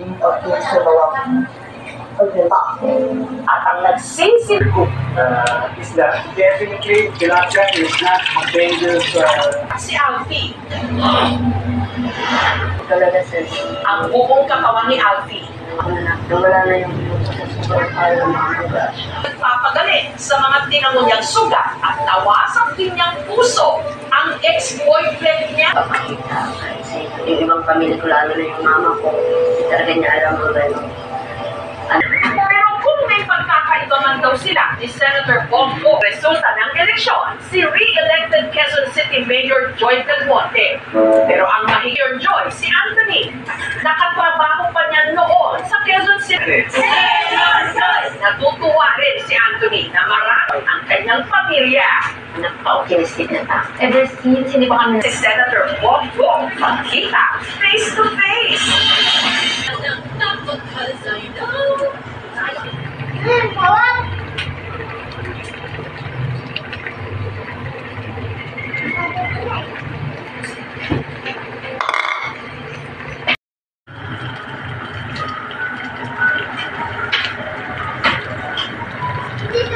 Of sa bawang pagkita. At ang nagsisilko Is that definitely tilapia is not a dangerous si Alfie. Talaga sir. Ang buong katawan ni Alfie. Wala na yung nagpapagaling sa mga tinamo niyang sugat at tawasan din niyang puso ang ex-boyfriend niya. Kasi yung ibang pamilya ko, lalo na yung mama ko, talaga niya alam mo ba yun. Pero kung may pagkakaito man daw sila ni Senator Bongo, resulta ng eleksyon, si re-elected Quezon City Mayor Joy Del Monte. Pero ang Mayor Joy, si Anthony, nakatrabaho pa niya noon sa Quezon City. Natutuwa rin si Anthony na marami ang kanyang pamilya. Nagpa-optimistic na ta. Ever since, hindi pa kami si Senator Bongo magkita face to face.